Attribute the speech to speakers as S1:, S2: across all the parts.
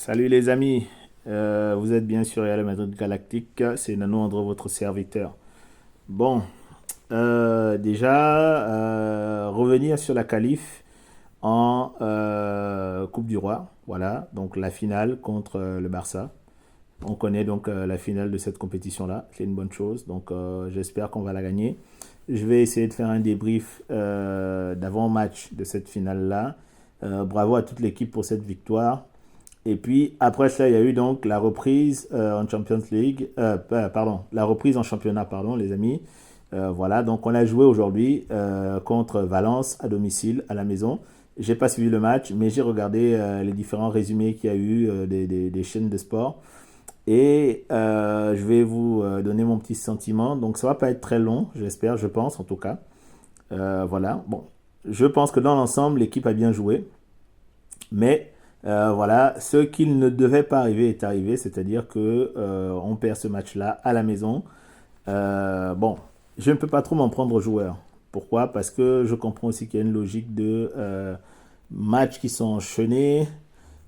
S1: Salut les amis. Vous êtes bien sur Real Madrid Galactique, c'est Nano Andro, votre serviteur. Bon, déjà, revenir sur la qualif en Coupe du Roi, voilà, donc la finale contre le Barça. On connaît donc la finale de cette compétition-là, c'est une bonne chose, donc j'espère qu'on va la gagner. Je vais essayer de faire un débrief d'avant-match de cette finale-là. Bravo à toute l'équipe pour cette victoire. Et puis après ça, il y a eu donc la reprise en Champions League, pardon, la reprise en championnat, pardon, les amis. Voilà, donc on a joué aujourd'hui contre Valence à domicile, à la maison. J'ai pas suivi le match, mais j'ai regardé les différents résumés qu'il y a eu des chaînes de sport. Et je vais vous donner mon petit sentiment. Donc ça va pas être très long, j'espère, je pense en tout cas. Voilà, bon, je pense que dans l'ensemble, l'équipe a bien joué. Mais voilà, ce qu'il ne devait pas arriver est arrivé, c'est-à-dire que on perd ce match-là à la maison. Bon, je ne peux pas trop m'en prendre aux joueurs. Pourquoi? Parce que je comprends aussi qu'il y a une logique de matchs qui sont enchaînés,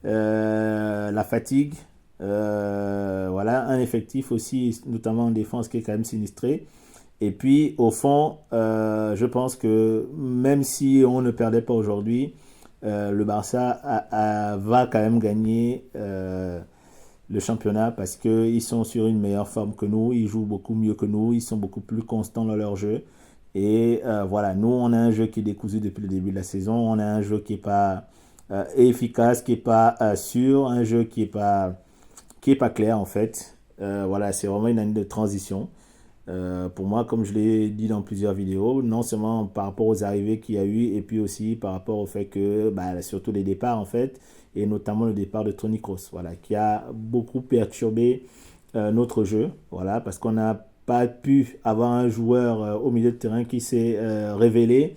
S1: la fatigue, voilà, un effectif aussi, notamment en défense, qui est quand même sinistré. Et puis, au fond, je pense que même si on ne perdait pas aujourd'hui, le Barça va quand même gagner le championnat parce qu'ils sont sur une meilleure forme que nous, ils jouent beaucoup mieux que nous, ils sont beaucoup plus constants dans leur jeu. Et voilà, nous, on a un jeu qui est décousu depuis le début de la saison, on a un jeu qui n'est pas efficace, qui n'est pas sûr, un jeu qui est pas clair en fait. Voilà, c'est vraiment une année de transition. Pour moi, comme je l'ai dit dans plusieurs vidéos, non seulement par rapport aux arrivées qu'il y a eu, et puis aussi par rapport au fait que, bah, surtout les départs en fait, et notamment le départ de Toni Kroos, voilà, qui a beaucoup perturbé notre jeu, voilà, parce qu'on n'a pas pu avoir un joueur au milieu de terrain qui s'est révélé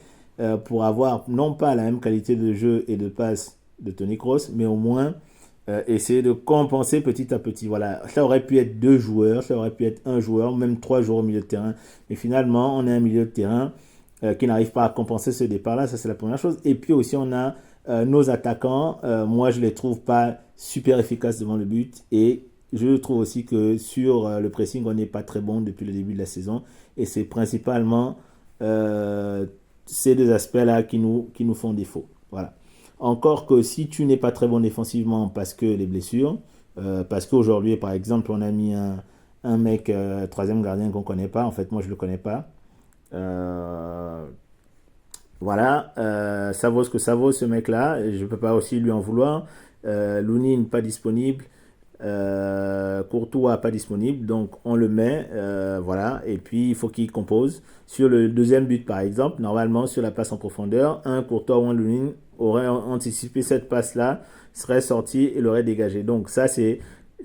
S1: pour avoir non pas la même qualité de jeu et de passe de Toni Kroos, mais au moins essayer de compenser petit à petit. Voilà, ça aurait pu être deux joueurs, ça aurait pu être un joueur, même trois joueurs au milieu de terrain. Mais finalement, on a un milieu de terrain qui n'arrive pas à compenser ce départ-là, ça c'est la première chose. Et puis aussi, on a nos attaquants. Moi, je les trouve pas super efficaces devant le but. Et je trouve aussi que sur le pressing, on n'est pas très bon depuis le début de la saison. Et c'est principalement euh, ces deux aspects-là qui nous font défaut. Voilà. Encore que si tu n'es pas très bon défensivement parce que les blessures, parce qu'aujourd'hui, par exemple, on a mis un mec, troisième gardien qu'on ne connaît pas. En fait, moi, je ne le connais pas. Euh, voilà, ça vaut ce que ça vaut, ce mec-là. Je ne peux pas aussi lui en vouloir. Lounine, pas disponible. Courtois pas disponible, donc on le met, voilà, et puis il faut qu'il compose. Sur le deuxième but, par exemple, normalement, sur la passe en profondeur, un Courtois ou un Lunin aurait anticipé cette passe-là, serait sorti et l'aurait dégagé. Donc ça, c'est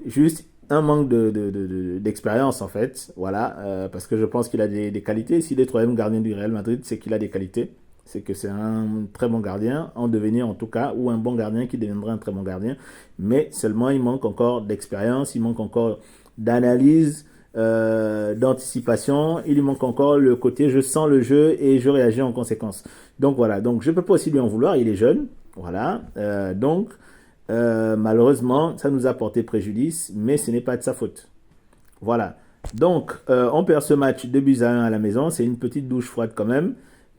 S1: juste un manque d'expérience, en fait, voilà, parce que je pense qu'il a des qualités. S'il est troisième gardien du Real Madrid, c'est qu'il a des qualités. C'est que c'est un très bon gardien, en devenir en tout cas, ou un bon gardien qui deviendra un très bon gardien. Mais seulement, il manque encore d'expérience, il manque encore d'analyse, d'anticipation, il lui manque encore le côté je sens le jeu et je réagis en conséquence. Donc voilà, donc je ne peux pas aussi lui en vouloir, il est jeune, voilà. Malheureusement, ça nous a porté préjudice, mais ce n'est pas de sa faute. Voilà. Donc, on perd ce match 2 buts à 1 à la maison. C'est une petite douche froide quand même.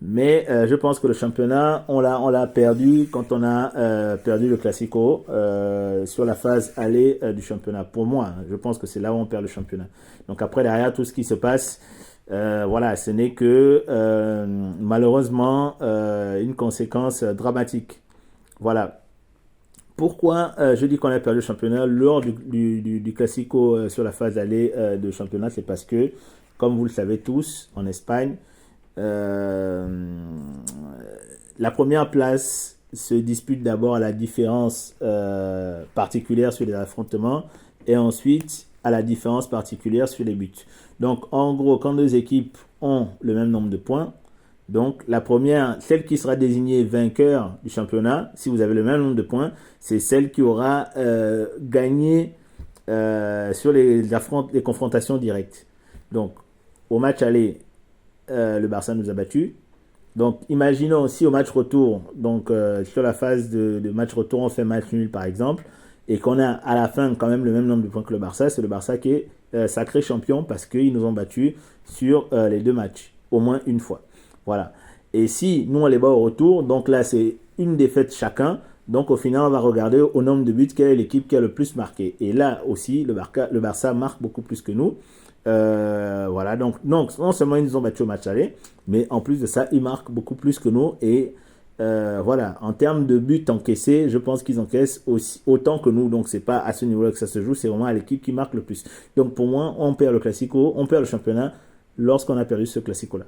S1: Mais je pense que le championnat, on l'a perdu quand on a perdu le Classico sur la phase aller du championnat. Pour moi, hein, je pense que c'est là où on perd le championnat. Donc après, derrière, tout ce qui se passe, voilà, ce n'est que malheureusement une conséquence dramatique. Voilà. Pourquoi je dis qu'on a perdu le championnat lors du Classico sur la phase aller de championnat? C'est parce que, comme vous le savez tous, en Espagne, euh, la première place se dispute d'abord à la différence particulière sur les affrontements et ensuite à la différence particulière sur les buts. Donc, en gros, quand deux équipes ont le même nombre de points, donc la première, celle qui sera désignée vainqueur du championnat, si vous avez le même nombre de points, c'est celle qui aura gagné sur les confrontations directes. Donc, au match aller, le Barça nous a battus. Donc, imaginons aussi au match retour, donc sur la phase de match retour, on fait match nul par exemple. et qu'on a à la fin quand même le même nombre de points que le Barça, c'est le Barça qui est sacré champion parce qu'ils nous ont battus sur les 2 matchs, au moins une fois. Voilà. Et si nous on les bat au retour, donc là c'est une défaite chacun. Donc au final, on va regarder au nombre de buts quelle est l'équipe qui a le plus marqué. Et là aussi, le Barça marque beaucoup plus que nous. Voilà, donc non seulement ils nous ont battus au match aller, mais en plus de ça, ils marquent beaucoup plus que nous. Et voilà, en termes de buts encaissés, je pense qu'ils encaissent aussi, autant que nous. Donc c'est pas à ce niveau-là que ça se joue, c'est vraiment à l'équipe qui marque le plus. Donc pour moi, on perd le Classico, on perd le championnat lorsqu'on a perdu ce Classico-là.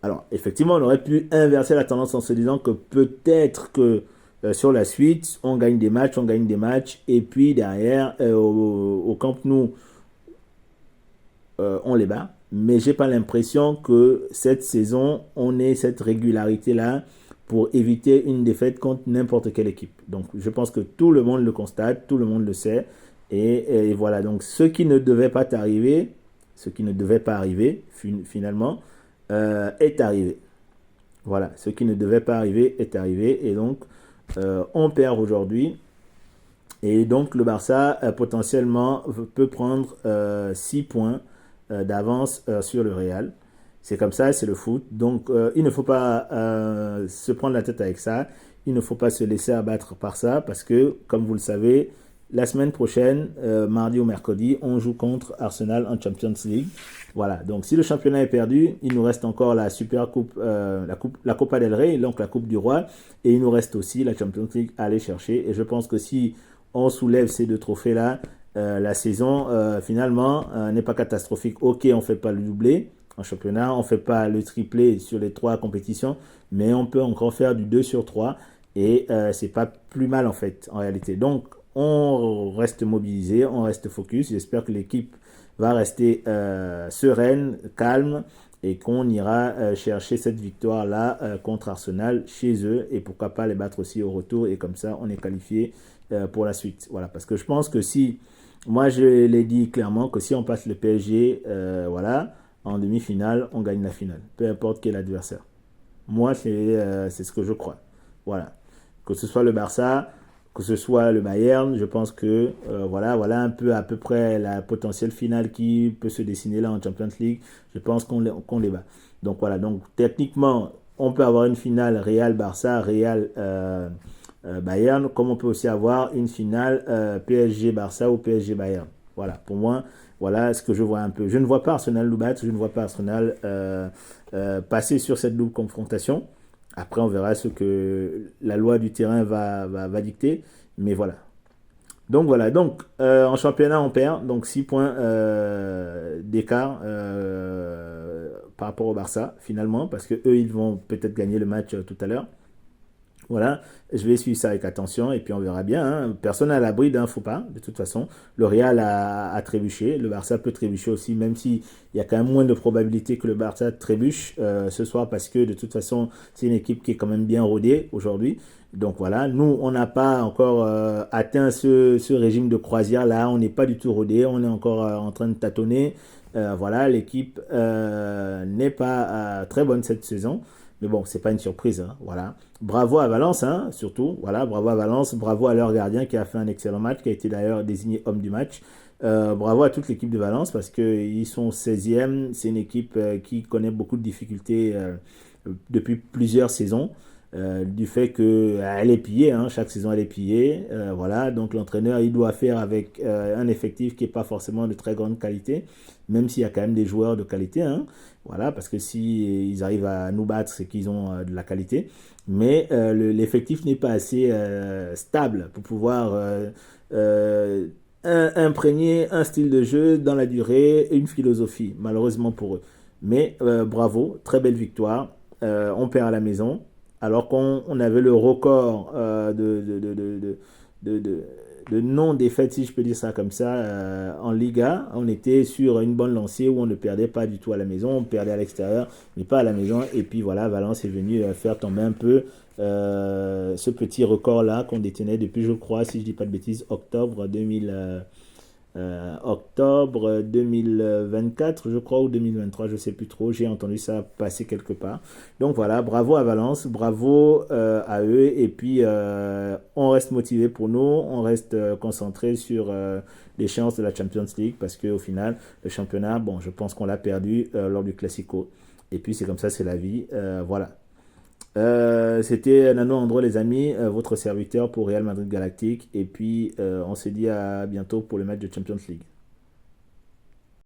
S1: Alors, effectivement, on aurait pu inverser la tendance en se disant que peut-être que sur la suite, on gagne des matchs, et puis derrière, au Camp Nou, on les bat. Mais j'ai pas l'impression que cette saison, on ait cette régularité-là pour éviter une défaite contre n'importe quelle équipe. Donc, je pense que tout le monde le constate, tout le monde le sait. Et voilà, donc ce qui ne devait pas arriver, finalement, est arrivé. Voilà, ce qui ne devait pas arriver est arrivé. Et donc, on perd aujourd'hui. Et donc, le Barça, potentiellement, peut prendre 6 points d'avance sur le Real. C'est comme ça, c'est le foot. Donc, il ne faut pas se prendre la tête avec ça. Il ne faut pas se laisser abattre par ça parce que, comme vous le savez, la semaine prochaine, mardi ou mercredi, on joue contre Arsenal en Champions League. Voilà, donc si le championnat est perdu, il nous reste encore la Super Coupe, la Copa del Rey, donc la Coupe du Roi, et il nous reste aussi la Champions League à aller chercher. Et je pense que si on soulève ces 2 trophées-là, la saison finalement n'est pas catastrophique. Ok, on ne fait pas le doublé en championnat, on ne fait pas le triplé sur les 3 compétitions, mais on peut encore faire du 2 sur 3 et c'est pas plus mal en fait en réalité. Donc on reste mobilisé, on reste focus. J'espère que l'équipe va rester sereine, calme et qu'on ira chercher cette victoire-là contre Arsenal chez eux et pourquoi pas les battre aussi au retour et comme ça on est qualifié pour la suite. Voilà, parce que je pense que si, moi je l'ai dit clairement que si on passe le PSG, voilà, en demi-finale, on gagne la finale, peu importe quel adversaire. Moi c'est ce que je crois. Voilà, que ce soit le Barça, que ce soit le Bayern, je pense que voilà un peu à peu près la potentielle finale qui peut se dessiner là en Champions League. Je pense qu'on les bat. Donc voilà, donc techniquement, on peut avoir une finale Real Barça, Real Bayern, comme on peut aussi avoir une finale PSG Barça ou PSG Bayern. Voilà, pour moi, voilà ce que je vois un peu. Je ne vois pas Arsenal nous battre, je ne vois pas Arsenal passer sur cette double confrontation. Après, on verra ce que la loi du terrain va dicter. Mais voilà. Donc voilà. Donc en championnat, on perd. Donc 6 points d'écart par rapport au Barça, finalement. Parce que eux, ils vont peut-être gagner le match tout à l'heure. Voilà, je vais suivre ça avec attention et puis on verra bien. Hein. Personne à l'abri d'un faux pas, de toute façon. Le Real a trébuché, le Barça peut trébucher aussi, même s'il y a quand même moins de probabilité que le Barça trébuche ce soir parce que de toute façon, c'est une équipe qui est quand même bien rodée aujourd'hui. Donc voilà, nous, on n'a pas encore atteint ce régime de croisière là, on n'est pas du tout rodé, on est encore en train de tâtonner. Voilà, l'équipe n'est pas très bonne cette saison. Mais bon, c'est pas une surprise, hein, voilà. Bravo à Valence, hein, surtout, voilà, bravo à Valence, bravo à leur gardien qui a fait un excellent match, qui a été d'ailleurs désigné homme du match. Bravo à toute l'équipe de Valence parce qu'ils sont 16e, c'est une équipe qui connaît beaucoup de difficultés depuis plusieurs saisons. Du fait qu'elle est pillée, hein, chaque saison elle est pillée, voilà, donc l'entraîneur il doit faire avec un effectif qui n'est pas forcément de très grande qualité, même s'il y a quand même des joueurs de qualité, hein, voilà, parce que si ils arrivent à nous battre, c'est qu'ils ont de la qualité, mais l'effectif n'est pas assez stable pour pouvoir imprégner un style de jeu dans la durée et une philosophie, malheureusement pour eux. Mais bravo, très belle victoire, on perd à la maison alors qu'on avait le record de non-défaite, si je peux dire ça comme ça, en Liga. On était sur une bonne lancée où on ne perdait pas du tout à la maison, on perdait à l'extérieur, mais pas à la maison. Et puis voilà, Valence est venu faire tomber un peu ce petit record-là qu'on détenait depuis, je crois, si je ne dis pas de bêtises, octobre 2000. octobre 2024, je crois, ou 2023, je sais plus trop. J'ai entendu ça passer quelque part. Donc voilà, bravo à Valence, bravo à eux. Et puis, on reste motivé pour nous, on reste concentré sur l'échéance de la Champions League parce qu'au final, le championnat, bon, je pense qu'on l'a perdu lors du Classico. Et puis, c'est comme ça, c'est la vie. Voilà. C'était Nano Andro, les amis, votre serviteur pour Real Madrid Galactique. Et puis, on se dit à bientôt pour le match de Champions League.